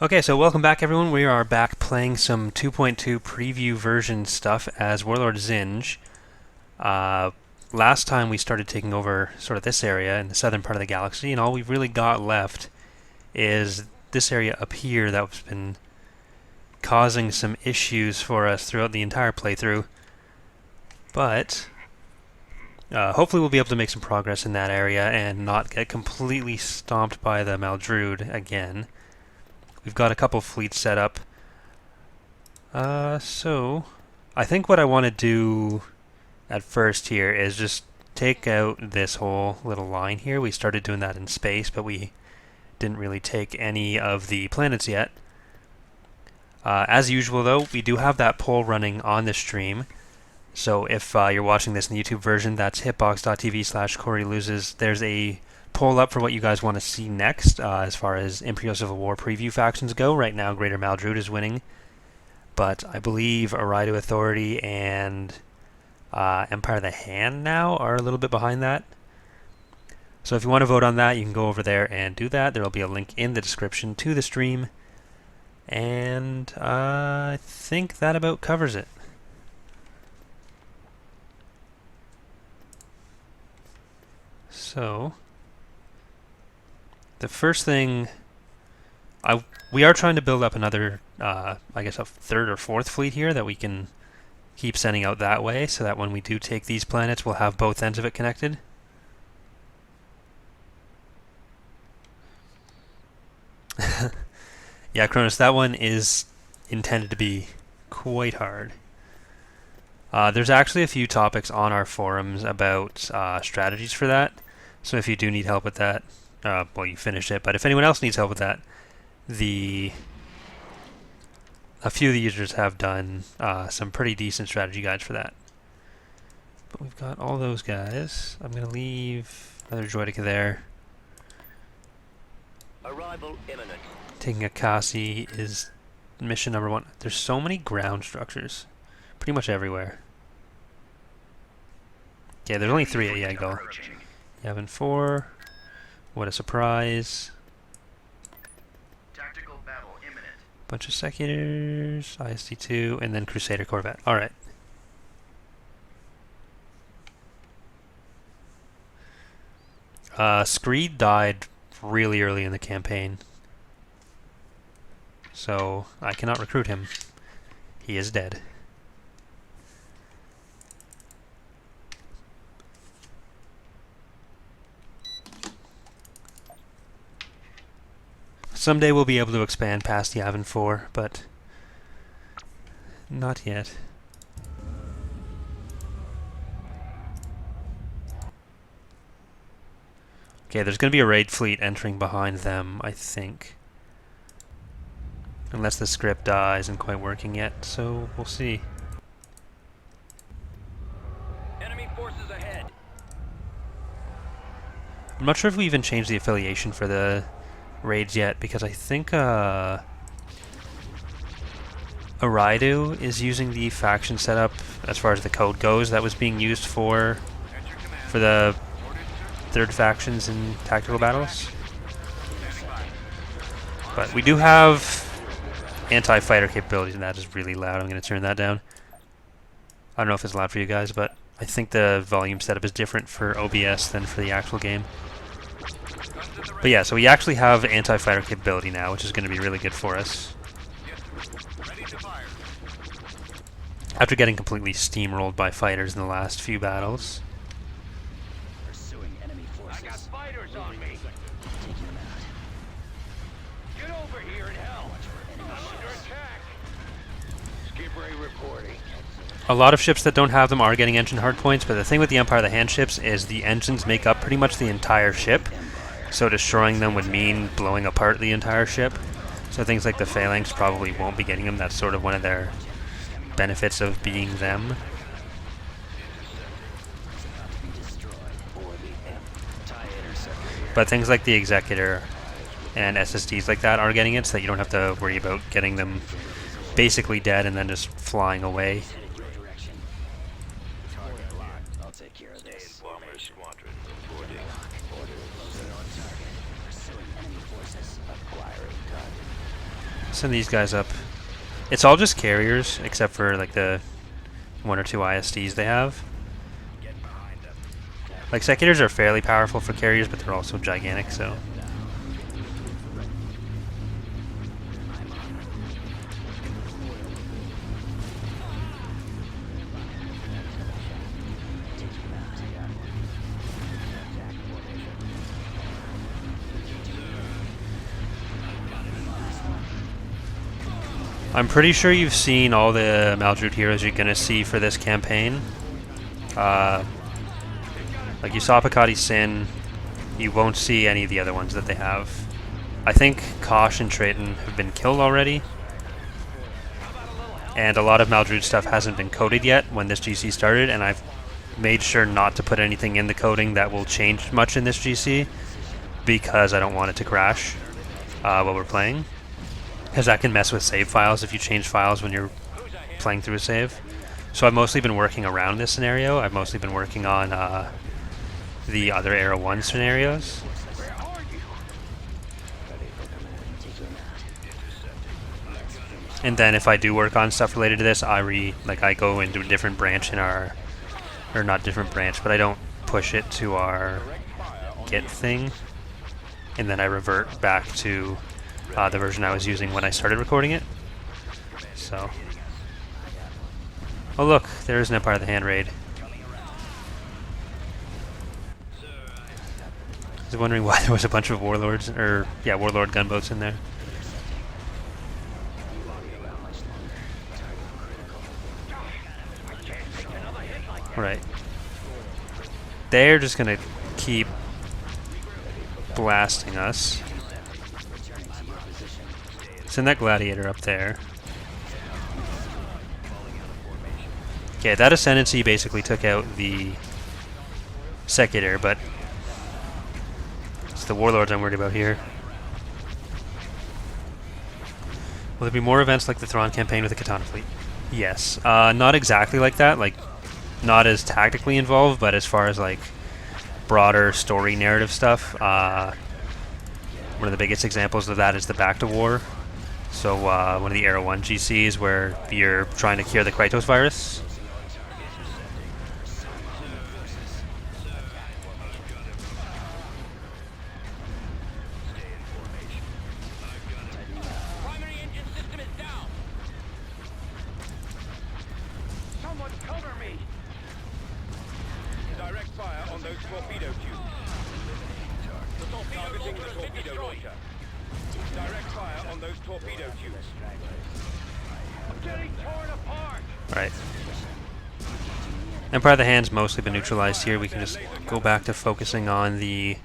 Okay, so welcome back everyone. We are back playing some 2.2 preview version stuff as Warlord Zsinj. Last time we started taking over sort of this area in the southern part of the galaxy, and all we've really got left is this area up here that's been causing some issues for us throughout the entire playthrough. But hopefully we'll be able to make some progress in that area and not get completely stomped by the Maldrude again. We've got a couple fleets set up. So I think what I want to do at first here is just take out this whole little line here. We started doing that in space, but we didn't really take any of the planets yet. As usual, though, we do have that poll running on the stream. So if you're watching this in the YouTube version, that's hitbox.tv/CoreyLoses. There's a poll up for what you guys want to see next as far as Imperial Civil War preview factions go. Right now, Greater Maldrude is winning, but I believe Arido Authority and Empire of the Hand now are a little bit behind that. So if you want to vote on that, you can go over there and do that. There will be a link in the description to the stream. And I think that about covers it. So the first thing, we are trying to build up another, I guess a third or fourth fleet here that we can keep sending out that way, so that when we do take these planets, we'll have both ends of it connected. Yeah, Cronus, that one is intended to be quite hard. There's actually a few topics on our forums about strategies for that, so if you do need help with that, well, you finished it, but if anyone else needs help with that, a few of the users have done some pretty decent strategy guides for that. But we've got all those guys. I'm going to leave another Droideka there. Arrival imminent. Taking Akasi is mission number 1. There's so many ground structures. Pretty much everywhere. Yeah, there's only 3 at Yago. Yavin 4. What a surprise. Tactical battle imminent. Bunch of Seculators, IST-2, and then Crusader Corvette. Alright. Screed died really early in the campaign, so I cannot recruit him. He is dead. Someday we'll be able to expand past Yavin 4, but not yet. Okay, there's going to be a raid fleet entering behind them, I think. Unless the script isn't quite working yet, so we'll see. Enemy forces ahead. I'm not sure if we even changed the affiliation for the raids yet, because I think Arido is using the faction setup as far as the code goes that was being used for the third factions in tactical battles. But we do have anti-fighter capabilities, and that is really loud. I'm going to turn that down. I don't know if it's loud for you guys, but I think the volume setup is different for OBS than for the actual game. But yeah, so we actually have anti-fighter capability now, which is going to be really good for us. After getting completely steamrolled by fighters in the last few battles. Pursuing enemy forces. I got fighters on me. Taking them out. Get over here and help. I'm under attack. Skip ray reporting. A lot of ships that don't have them are getting engine hardpoints, but the thing with the Empire of the Hand ships is the engines make up pretty much the entire ship. So destroying them would mean blowing apart the entire ship. So things like the Phalanx probably won't be getting them. That's sort of one of their benefits of being them. But things like the Executor and SSDs like that are getting it, so that you don't have to worry about getting them basically dead and then just flying away. I'll take care of this. Bomber squadron reporting. Pursuing enemy forces. Acquiring target. Send these guys up. It's all just carriers, except for like the 1 or 2 ISDs they have. Like secators are fairly powerful for carriers, but they're also gigantic, so. I'm pretty sure you've seen all the Maldruid heroes you're gonna see for this campaign. Like you saw Picati's Sin, you won't see any of the other ones that they have. I think Kosh and Trayton have been killed already, and a lot of Maldruid stuff hasn't been coded yet when this GC started, and I've made sure not to put anything in the coding that will change much in this GC, because I don't want it to crash while we're playing. Because that can mess with save files if you change files when you're playing through a save. So I've mostly been working around this scenario. I've mostly been working on the other Era 1 scenarios. And then if I do work on stuff related to this, I go into a different branch in our, or not different branch, but I don't push it to our Git thing. And then I revert back to the version I was using when I started recording it. So. Oh look, there is an Empire of the Hand raid. I was wondering why there was a bunch of Warlords, or yeah, Warlord gunboats in there. Right. They're just gonna keep blasting us. Send that gladiator up there. Okay, that ascendancy basically took out the secutor, but it's the warlords I'm worried about here. Will there be more events like the Thrawn campaign with the Katana fleet? Yes. Not exactly like that, like not as tactically involved, but as far as like broader story narrative stuff, one of the biggest examples of that is the Back to War. So one of the Era 1 GCs where you're trying to cure the Kratos virus. Primary engine system is down. Someone cover me. Direct fire on those torpedo tubes. Targeting the torpedo launcher. Direct fire on those torpedo tubes. I'm getting torn apart. Right. Empire of the Hand's mostly been neutralized here. We can just go back to focusing on the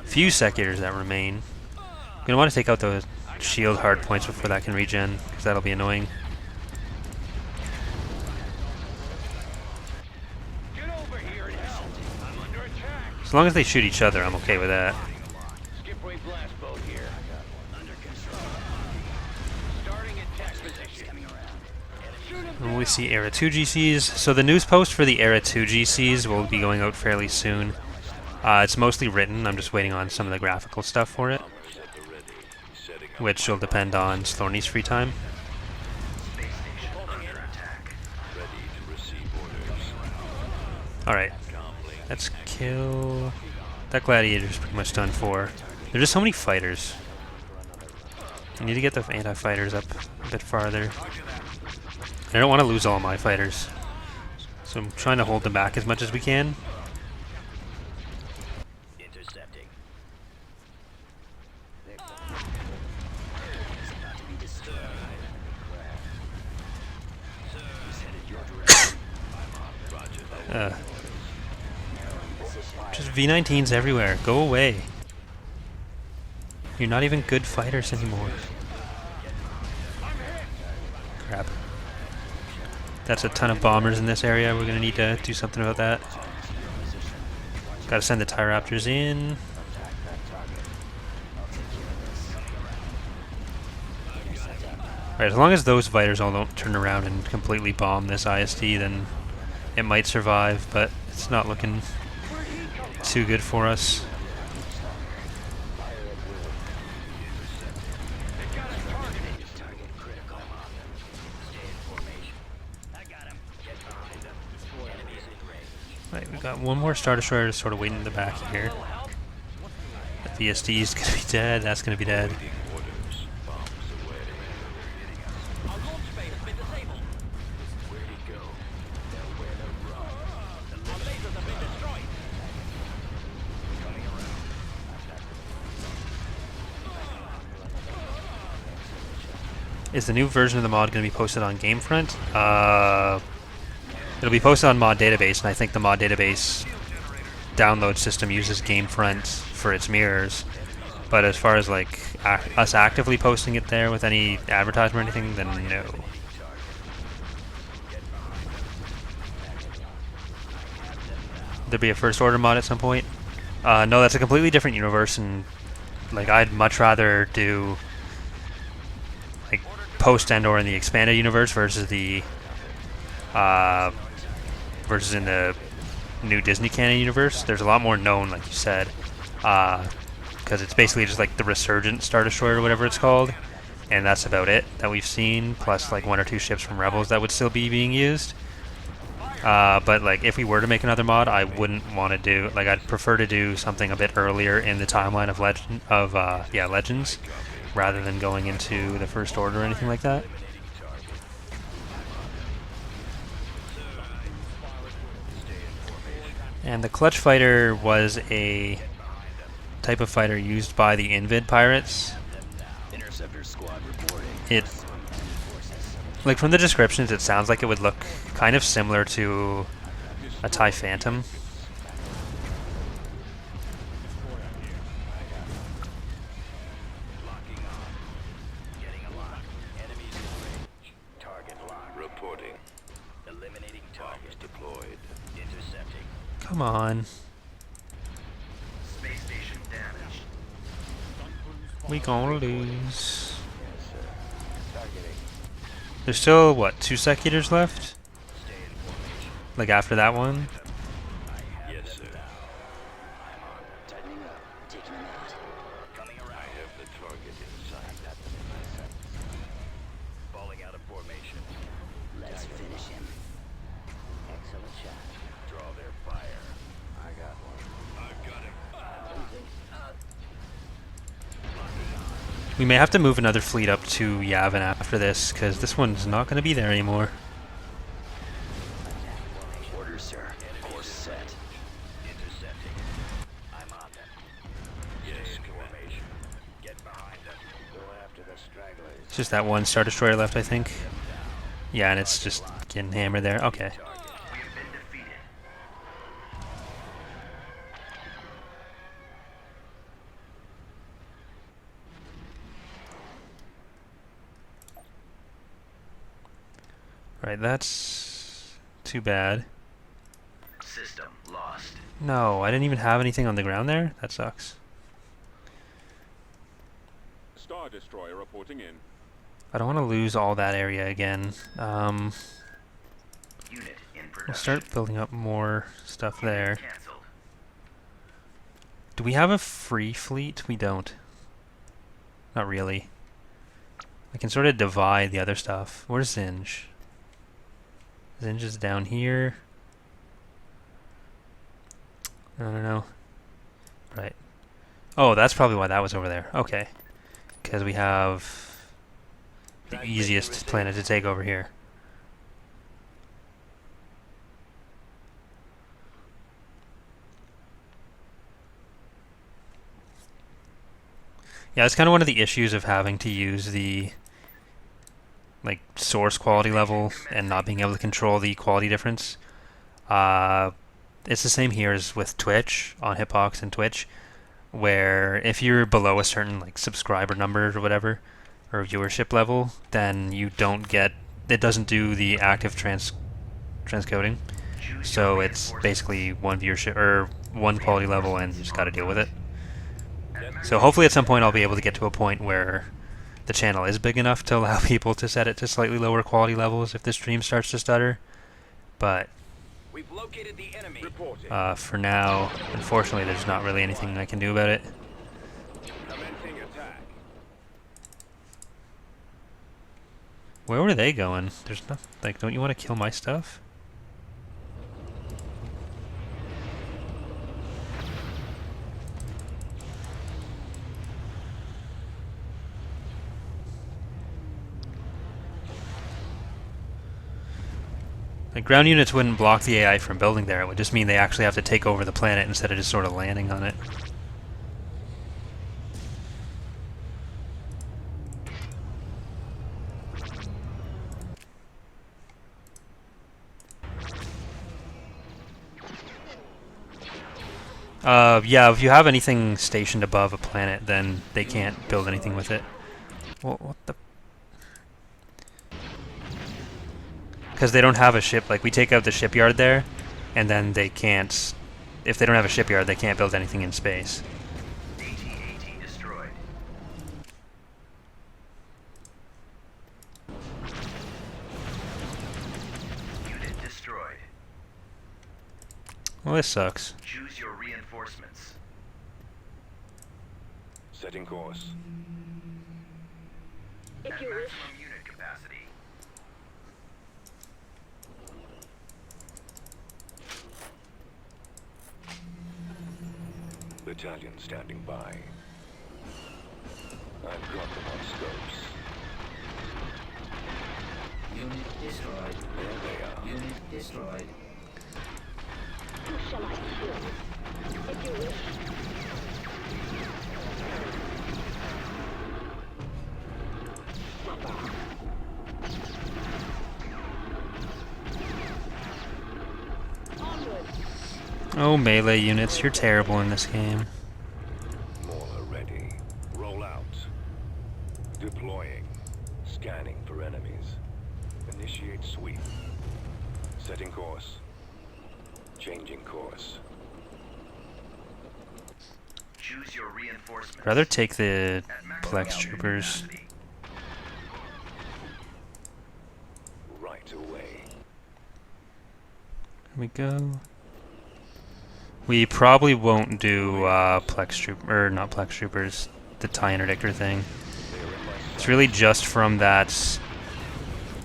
few secutors that remain. I'm going to want to take out the shield hard points before that can regen, because that'll be annoying. Get over here and help. I'm under attack. As long as they shoot each other, I'm okay with that. Skip ray blast boat here. Under control. Starting attack position. Coming around. Shoot him. And we see Era 2 GCs. So the news post for the Era 2 GCs will be going out fairly soon. It's mostly written. I'm just waiting on some of the graphical stuff for it, which will depend on Slorny's free time. Alright. Let's kill... That gladiator's pretty much done for. There's just so many fighters. I need to get the anti-fighters up a bit farther. I don't want to lose all my fighters, so I'm trying to hold them back as much as we can. Intercepting. Just V19s everywhere. Go away. You're not even good fighters anymore. Crap. That's a ton of bombers in this area. We're gonna need to do something about that. Gotta send the TIE Raptors in. Right, as long as those fighters all don't turn around and completely bomb this ISD, then it might survive, but it's not looking too good for us. We got one more Star Destroyer just sort of waiting in the back here. The VSD is gonna be dead. That's gonna be dead. Awaiting orders. Bombs away. Our launch bay has been disabled. Where'd he go? Nowhere to run. Our lasers have been destroyed. Coming around. Is the new version of the mod going to be posted on Gamefront? It'll be posted on mod database, and I think the mod database download system uses Gamefront for its mirrors. But as far as like us actively posting it there with any advertisement or anything, then no. There'll be a first order mod at some point. No, that's a completely different universe, and like I'd much rather do like post and or in the expanded universe versus the versus in the new Disney canon universe. There's a lot more known, like you said, because it's basically just like the Resurgent Star Destroyer or whatever it's called, and that's about it that we've seen, plus like 1 or 2 ships from Rebels that would still be being used. But like if we were to make another mod, I wouldn't want to do, like I'd prefer to do something a bit earlier in the timeline of Legends, rather than going into the First Order or anything like that. And the Clutch Fighter was a type of fighter used by the Invid pirates. Interceptor squad reporting. It, like from the descriptions, it sounds like it would look kind of similar to a TIE Phantom. Target locked. Reporting. Eliminating target. Deployed. Intercepting. Come on. Space station damaged. We gonna lose. Yes, sir. Targeting. There's still, what, 2 Secutors left? Stay in formation. Like after that one? Yes, sir. I'm on. Tightening up. Taking them out. Coming I around. have the target in sight. Got them in my sights. Falling out of formation. Let's finish him. Excellent shot. Draw their fire. I got one. I've got him. Losing. We may have to move another fleet up to Yavin after this, because this one's not going to be there anymore. Orders, sir. Course set. Intercepting. I'm on them. Yes, Stay in Commander. formation. Get behind them. Go after the stragglers. It's just that one Star Destroyer left, I think. Yeah, and it's just getting hammered there. Okay. We've been defeated. Right, that's too bad. System lost. No, I didn't even have anything on the ground there? That sucks. Star Destroyer reporting in. I don't want to lose all that area again. Unit in We'll production. start building up more stuff there. Cancelled. Do we have a free fleet? We don't. Not really. I can sort of divide the other stuff. Where's Zsinj? Zsinj is down here. I don't know. Right. Oh, that's probably why that was over there. Okay. Because we have the easiest planet to take over here. Yeah, it's kind of one of the issues of having to use the like source quality level and not being able to control the quality difference. It's the same here as with Twitch, on Hitbox and Twitch, where if you're below a certain like subscriber number or whatever, or viewership level, then you don't get, it doesn't do the active transcoding. So it's basically one viewership or one quality level, and you just got to deal with it. So hopefully at some point I'll be able to get to a point where the channel is big enough to allow people to set it to slightly lower quality levels if the stream starts to stutter. But We've located the enemy. Reporting. for now, unfortunately, there's not really anything I can do about it. Commencing attack. Where were they going? There's nothing, like, don't you want to kill my stuff? The ground units wouldn't block the AI from building there. It would just mean they actually have to take over the planet instead of just sort of landing on it. Yeah, if you have anything stationed above a planet, then they can't build anything with it. Well, what the... Because they don't have a ship. Like, we take out the shipyard there, and then they can't... If they don't have a shipyard, they can't build anything in space. AT-AT destroyed. Unit destroyed. Well, this sucks. Choose your reinforcements. Setting course. At maximum unit capacity. Battalion standing by. I've got them on scopes. Unit destroyed. There they are. Unit destroyed. Who shall I kill? If you wish. Onward. Oh, melee units, you're terrible in this game. Mauler ready. Roll out. Deploying. Scanning for enemies. Initiate sweep. Setting course. Changing course. Choose your reinforcements. I'd rather take the At maximum Plex unit troopers. capacity. Right away. Here we go. We probably won't do Plex troop or not Plex troopers, the TIE interdictor thing. They are in my It's really just from that,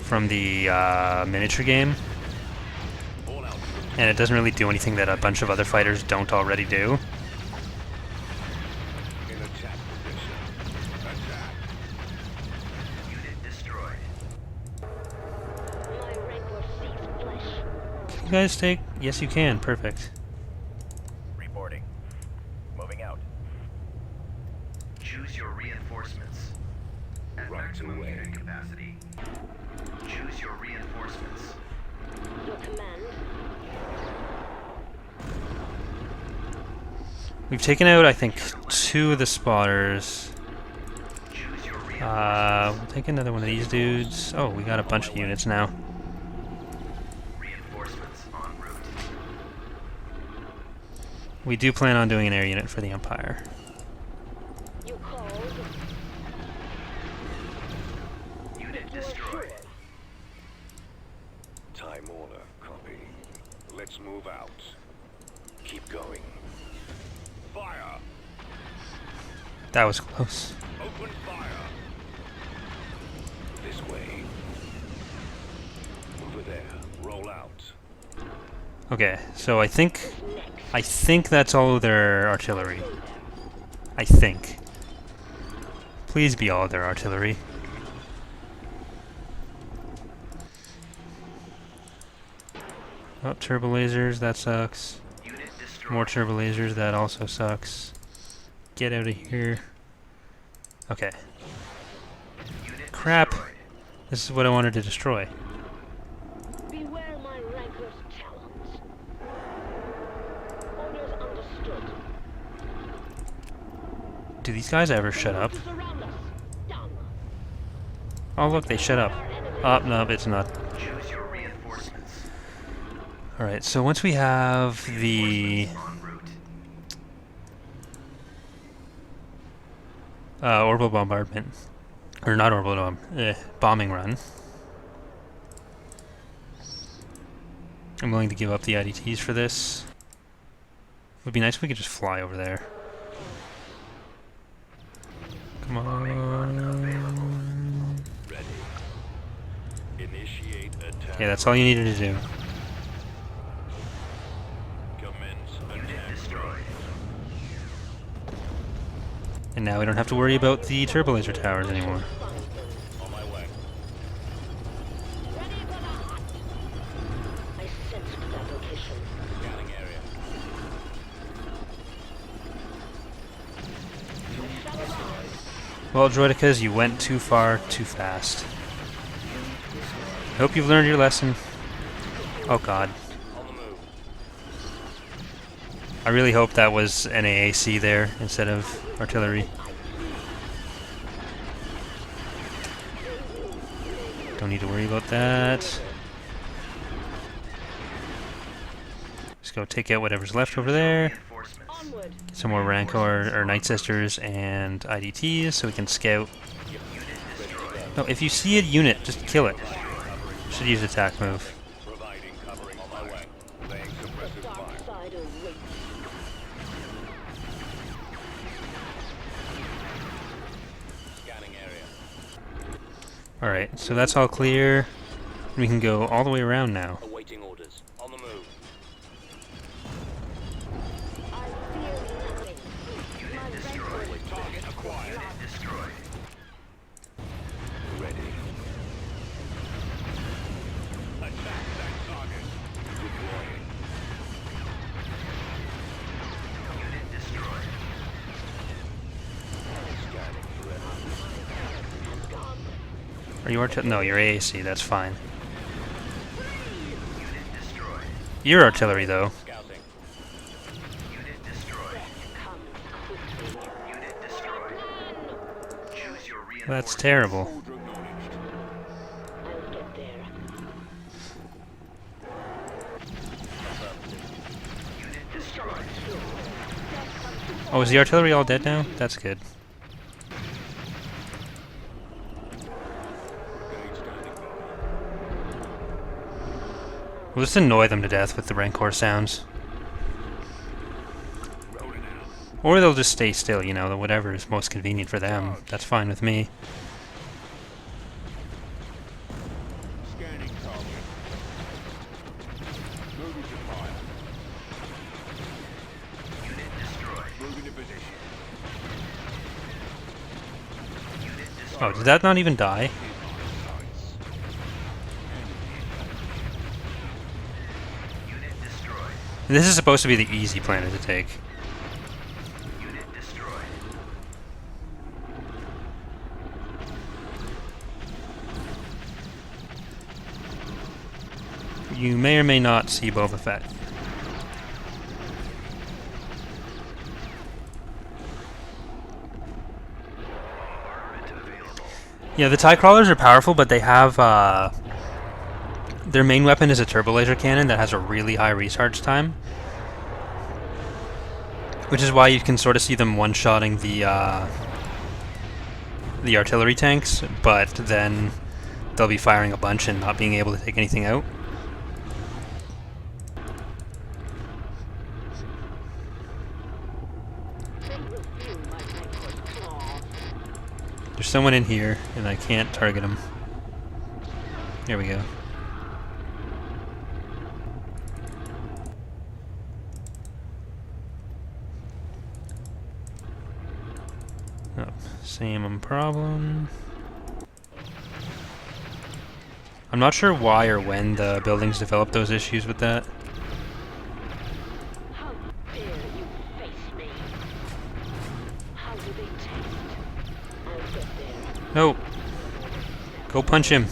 from the miniature game, All out. and it doesn't really do anything that a bunch of other fighters don't already do. In attack position. Attack. Unit destroyed. My rancor seeks flesh. Can you guys take? Yes, you can. Perfect. Reporting. Moving out. Choose your reinforcements. At Right maximum away. unit capacity. Choose your reinforcements. Your command. We've taken out, I think, 2 of the spotters. Choose your reinforcements. We'll take another one of these dudes. Oh, we got a bunch of units now. Reinforcements en route. We do plan on doing an air unit for the Empire. You called. Unit You are sure. destroyed. Time order. Copy. Let's move out. Keep going. Fire! That was close. Open fire! This way. Over there. Roll out. Okay, so I think that's all of their artillery. I think. Please be all of their artillery. Oh, turbo lasers, that sucks. Unit destroyed. More turbo lasers, that also sucks. Get out of here. Okay. Unit Crap. destroyed. This is what I wanted to destroy. Beware my rancor's talons. Orders understood. Do these guys ever shut up? Surround us. Done. Oh look, they shut up. Oh, no, it's not. Choose your reinforcements. Alright, so once we have the En route. orbital bombardment, or not orbital, bombing run, I'm willing to give up the IDTs for this. It would be nice if we could just fly over there. Come on. Ready. Initiate attack. Yeah, that's all you needed to do. Commence Unit attack. destroyed. And now we don't have to worry about the turbo laser towers anymore. On my way. Ready for the hunt. Well, Droidicas, you went too far, too fast. I hope you've learned your lesson. Oh god. On the move. I really hope that was an AAC there instead of artillery. Don't need to worry about that. Just go take out whatever's left over there. Onward. Get some more Rancor or Night Sisters and IDTs so we can scout. No, if you see a unit, just kill it. Should use attack move. Providing covering on my way. Laying suppressive Dark fire. side awaits. Scanning area. Alright, so that's all clear. We can go all the way around now. Awaiting orders. On the move. I fear nothing. My Rancor Target acquired. Ready. Attack that target. Deploying. Scanning forever. Are you artillery? No, you're AAC, that's fine. You're artillery though. Scouting. come quickly. That's terrible. Order acknowledged. I'll get there. Oh, is the artillery all dead now? That's good. Brigade standing by. We'll just annoy them to death with the Rancor sounds. Rolling out. Or they'll just stay still, you know, whatever is most convenient for them. That's fine with me. Scanning target. Moving to fire. Moving to position. Oh, did that not even die? Sights. This is supposed to be the easy planet to take. You may or may not see Boba Fett. Yeah, the TIE crawlers are powerful, but they have their main weapon is a turbo laser cannon that has a really high recharge time, which is why you can sort of see them one-shotting the artillery tanks, but then they'll be firing a bunch and not being able to take anything out. They will feel my Rancor's claws. There's someone in here, and I can't target him. Here we go. Oh, same problem. I'm not sure why or when the buildings developed those issues with that. How dare you face me? How do they taste? I'll get there. No! Go punch him.